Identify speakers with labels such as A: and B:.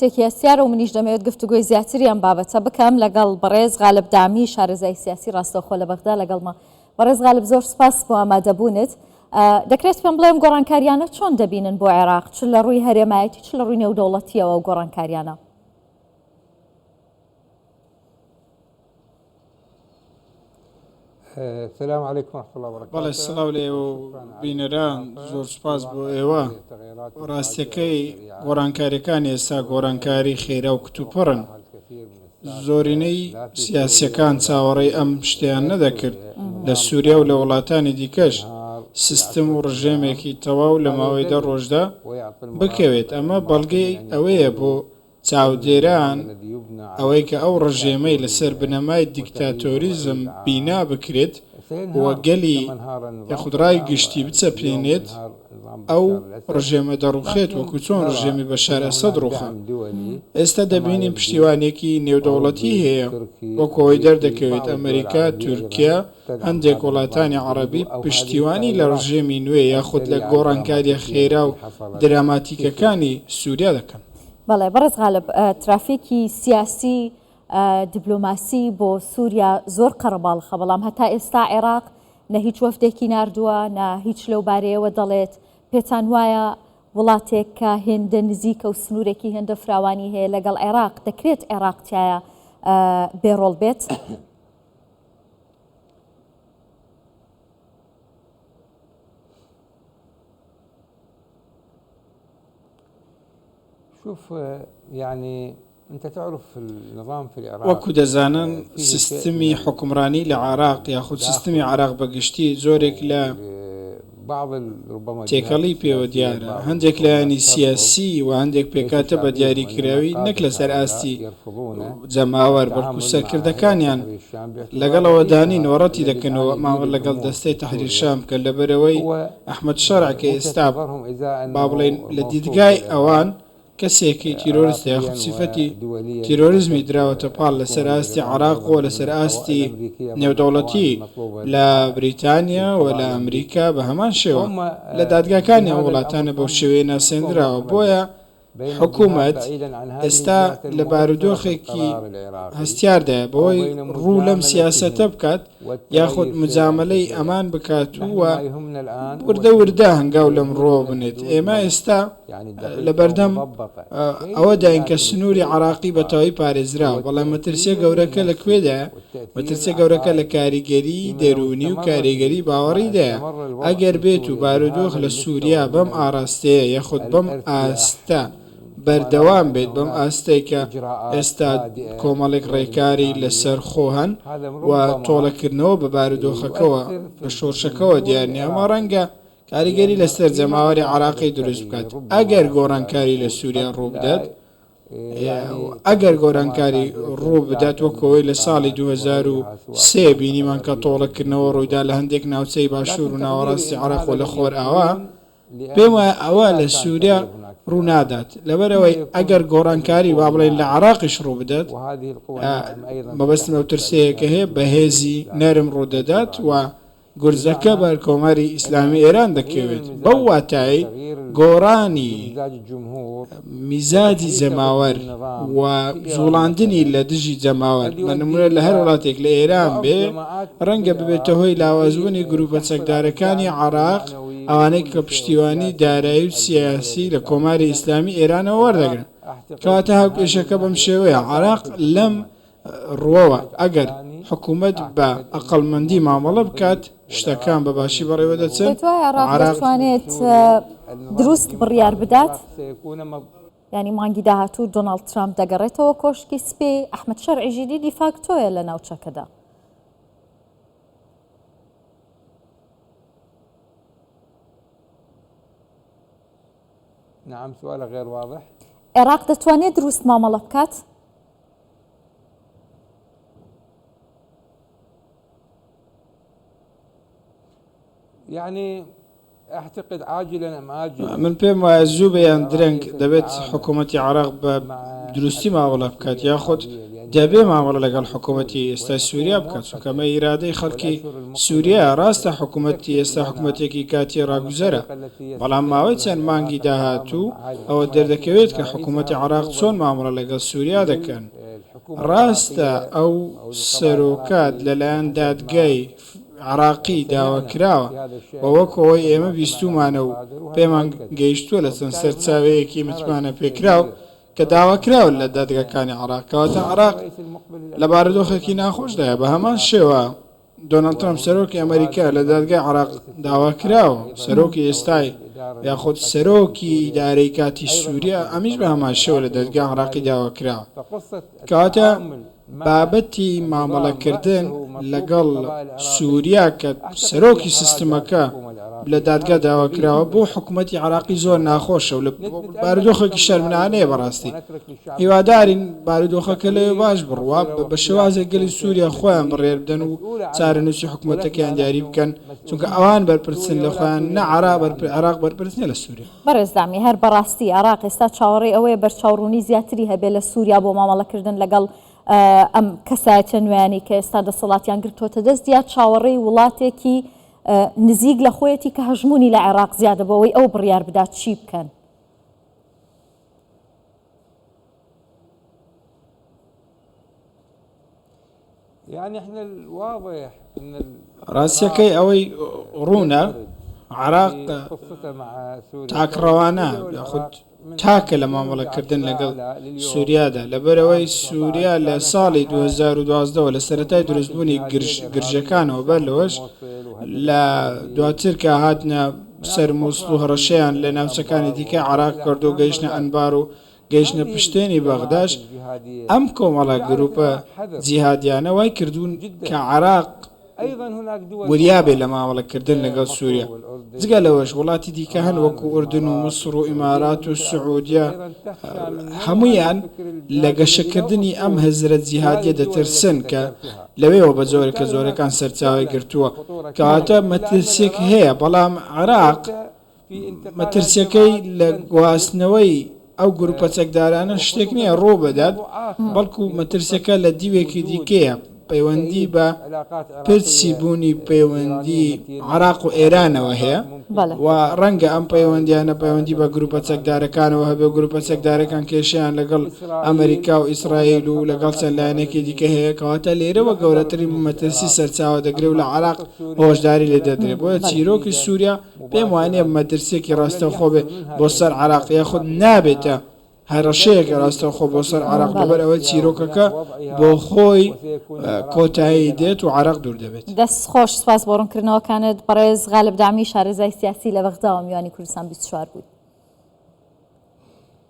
A: تێکیاسیارە و منیش دەمەوێت گفتوگۆی زیاتریان بابەتە بکەم لەگەڵ بەڕێز غالب دامی شارەزای سیاسی ڕاستەوخۆ لە بەغدا لەگەڵمە. بەڕێز غالب زۆر سپاس بۆ ئامادەبوونت. دەکرێت پێم بڵێم گۆڕانکاریانە چۆن دەبینن بۆ عێراق، چ لە ڕووی هەرێمایەتی چ لە ڕووی نێودەوڵەتیەوە و گۆڕانکاریانە؟
B: السلام عليكم ورحمة الله وبركاته.
C: بەڵێ سڵاو لێ و بینەران زۆر سپاس بۆ ئێوە. ڕاستیەکەی گۆڕانکاریەکان ئێستا گۆڕانکاری خێرا و کتوپڕن. زۆرینەی سیاسیەکان چاوەڕێی ئەم شتیان نەدەکرد لە سووریا و لە وڵاتانی دیکەش سیستم و ڕژێمێکی تەواو لە ماوەی 10 ڕۆژدا بکەوێت. ئەمە بەڵگەی ئەوەیە بۆ چاودێران ئەوەی کە ئەو ڕژێمەی لەسەر بنەمای دیکتاتۆریزم بینا بکرێت وەگەلی یاخودڕای گشتی بچەپێنێت ئەو ڕژێمە دەڕوخێت وەکو چۆن ڕژێمی بەشار ئەسەد ڕوخە. ئێستا دەبینیم پشتیوانێکی نێودەوڵەتی هەیە وەکەوەی دەردەکەوێت ئەمریکا، تورکیا، هەندێک وڵاتانی عەرەبی پشتیوانی لە ڕژێمی نوێ یاخود لە گۆڕانکاریە خێرا و دراماتیکەکانی سووریا دەکەن.
A: بەڵێ بەڕێز غالب، ترافیکی سیاسی دیبلۆماسی بۆ سووریا زۆر قەرەباڵخە، بەڵام هەتا ئێستا عێراق نە هیچ وەفدێکی ناردووە نە هیچ لەو بارەیەوە دەڵێت. پێتان وایە وڵاتێک کە هێندە نزیکە و سنوورێکی هێندە فراوانی هەیە لەگەڵ عێراق دەکرێت عێراق تایە بێڕۆڵ بێت؟
B: شوف يعني أنت تعرف النظام في العراق
C: وەکو دەزانن سیستمی حکومڕانی لە عێراق یاخود سیستمی عێراق بەگشتی زۆرێک لە تێکەڵی پێوە دیارە. هەندێک لایانی سیاسی و هەندێک پێکاتە بە دیاریکراوی نەک لەسەر ئاستی جەماوەر بەڵکو سەرکردەکانیان لەگەڵەوە دانی نۆڕەتی دەکەنەوە ماوە لەگەڵ دەستەی تەحریر شام کە لەبەرەوەی ئەحمەد شەرع کە ئێستا با بڵێن لە دیدگای ئەوان کەسێکی تیرۆریستە یاخود سیفەتی تیرۆریزمی دراوەتە پاڵ لەسەر ئاستی عێراق و لەسەر ئاستی نێودەوڵەتی لە بریتانیا و لە ئەمریکا بە هەمان شێوە لە دادگاکانی ئەو وڵاتانە بەو شێوەیە ناسێنراوە. بۆیە حکوومەت ئێستا لە بارودۆخێکی هەستیاردایە بەوەی ڕوو لەم سیاسەتە بکات یاخود مجاملەی ئەمان بکات وە وردە وردە هەنگاو لەم ڕۆ بنێت. ئێمە ئێستا لە بەردەم ئەوە داین کە سنووری عێراقی بەتەواوی پارێزراوە، بەڵام مەترسیە گەورەکە لەکوێدایە؟ مەترسیە گەورەکە لە کاریگەری دەرونی و کاریگەری باوەڕیدایە. ئەگەر بێت و بارودۆخ لە سووریا بەم ئاراستەیە یاخود بەم ئاستە بەردەوام بێت، بەم ئاستەی کە ئێستا کۆمەڵێک ڕێکاری لەسەر خۆهن و تۆڵەکردنەوە بە بارودۆخەکەەوە بە شۆرشەکەەوە دیارنی، ئەمە ڕەنگە کاریگەری لەسەر جەماوەری عێراقی دروست بکات. ئەگەر گۆڕانکاری لە سووریا ڕوو بدات، ئەگەر گۆڕانکاری ڕوو بدات وەکەوەی لە ساڵی 2003 بینیمان کە تۆڵەکردنەوە ڕوویدا لە هەندێک ناوچەی باشوور و ناوەڕاستی عێراق و لە خۆر ئاوا، پێم وایە ئەوە لە سووریا ڕوو نادات. لەبەرەوەی ئەگەر گۆڕانکاری با بڵێن لە عێراقیش ڕوو بدات، مەبەستم ئەو ترسەیەکە هەیە بەهێزی نەرم ڕوو دەدات و گورزەکە بەر کۆمەری ئیسلامی ئێران دەکەوێت. بەو واتای گۆڕانی میزاجی جەماوەر و زوڵاندنی لە دژی جەماوەر بە نمونە لە هەر وڵاتێک لە ئێران بێ ڕەنگە ببێتە هۆی لاوازبوونی گروپە چەکدارەکانی عێراق، ئەوانەی کە پشتیوانی دارایی و سیاسی لە کۆماری ئیسلامی ئێرانەوە وەردەگرن. کەواتە هاوکێشەکە بەم شێوەیە. عێراق لەم ڕووەوە ئەگەر حکوومەت بە ئەقڵمەندی مامەڵە بکات شتەکان بە باشی بەڕێوە دەچێت.
A: عێراق دەتوانێت دروست بڕیار بدات؟ ینی مانگی داهاتوو دۆناڵد ترامپ دەگەڕێتەوە کۆشکی سپێ، ئەحمەد شەرعیژی دیدی فاکتۆیە لە ناوچەکەدا.
B: نعم سؤال غير واضح.
A: عێراق دەتوانێت دروست مامەڵە بکات؟
B: يعني أعتقد عاجلا أم آجلا
C: من پێم وایە زوو بەیان درەنگ دەبێت حکوومەتی عێراق بە دروستی ماوەڵە بکات یاخود دەبێ مامەڵە لەگەڵ حکوومەتی ئێستا سووریا بکات چونکەمە ئیرادەی خەڵکی سووریا ڕاستە حکوومەتی ئێستا حکوومەتێکی کاتی ڕاگوزەرە بەڵام ماوەی چەند مانگی داهاتوو ئەوە دەردەکەوێت کە حکوومەتی عێراق چۆن مامەڵە لەگەڵ سووریا دەکەن ڕاستە ئەو سەرۆکات لەلایەن دادگای عراقی داواکراوە بەوەکەوەی ئێمە بیستومانە و پێمان گەیشتووە لە چەند سەرچاوەیەکی متمانە پێکراو کە داواکراون لە دادگاکانی عێراق کەواتە عێراق لە بارودۆخێکی ناخۆشدایە بە هەمان شێوە دۆناڵد ترامپ سەرۆکی ئەمریکا لە دادگای عێراق داواکراوە سەرۆکی ئێستای یاخود سەرۆکی ئیدارەی کاتی سووریا ئەمیش بە هەمان شێوە لە دادگای عێراقی داواکراوە کەواتە بابەتی مامەڵەکردن لەگەڵ سووریا کە سەرۆکی سیستمەکە لە دادگا داواکراوە بۆ حکوومەتی عێراقی زۆر ناخۆشە و لە بارودۆخێکی شەرمنانەیە بەڕاستی هیوادارین بارودۆخەکە لەوێ باش بڕوا بە شێوازێک گەلی سووریا خۆیان بڕێر بدەن و چارەنووسی حکوومەتەکەیان دیاری بکەن چونکە ئەوان بەرپرسن لە خۆیان نە عێراق بەرپرسنە لە سووریا.
A: بەڕێزدامی هەر بەڕاستی عێراق ئێستا چاوەڕێی ئەوەیە بەرچاوڕوونی زیاتری هەبێت لە سووریا بۆ مامەڵەکردن لەگەڵ ئەم کەسایەتە نوێیانی کە ئێستا دەسەڵاتیان گرتوۆتە دەست یا چاوەڕێی وڵاتێکی نزیک لە خۆیەتی کە هەژمونی لە عێراق زیادە بەوەی ئەو بڕیار بدات چی بکەن؟
C: ڕاستیەکەی ئەوەی ڕوونە عێراق تاکڕەوانە یاخود تاکە لە مامەڵەکردن لەگەڵ سووریادا لەبەرەوەی سووریا لە ساڵی 2012 لە سەرەتای دروستبوونی گرژەکانەوە بەر لەوەش لە دواتر کە هاتنە سەر مووسڵ و هەڕەشەیان لە ناوچەکانی دیکە عێراق کرد و گەیشتنە ئەنبار و گەیشتنە پشتێنی بەغداش ئەم کۆمەڵە گروپە جیهادیانە وای کردوون کە عێراق وریابێ لە مامەڵەکردن لەگەڵ سووریا جگە لەوەش وڵاتی دیکە هەن وەکو ئوردن و مسر و ئیمارات و سعودیا هەمویان لە گەشەکردنی ئەم هەزرەت جیهادیە دەترسن کە لەوێەوە بە جۆرێکە زۆرەکان سەرچاوی گرتووە کەواتە مەترسێک هەیە بەڵام عێراق مەترسیەکەی لە گواستنەوەی ئەو گروپە چەکدارانە شتێک نییە ڕۆ بەدات بەڵکو مەترسەکە لە دیوێکی دیکەیە پەیوەندی بە پرسی بوونی پەیوەندی عێراق و ئێرانەوە هەیە و ڕەنگە ئەم پەیوەندیانە پەیوەندی بە گروپە چەکدارەکانەوە هەبێ گروپە چەکدارەکان کێشیان لەگەڵ ئەمریکا و ئیسرائیل و لەگەڵ چەند لایەنێکی دیکە هەیە کەواتە لێرەوە گەورەترین مەترسی سەرچاوە دەگرێت و لە عێراق هۆشداری لێ دەدرێت بۆیە چیرۆکی سووریا پێم وانەیە مەترسێکی ڕاستەوخۆ بێ بۆ سەر عێراق یاخود نابێتە هەرەشەیەکە ڕاستەوخۆ بۆ سەر عێراق لەبەر ئەوەی چیرۆکەکە بۆ خۆی کۆتایی دێت و عێراق دوور دەبێت.
A: دەست خۆش سپاس بۆ ڕوونکردنەوەکانت بەڕێز غالب دامی شارەزای سیاسی لە بەغدا و میوانی کوردستان 24 بوویت.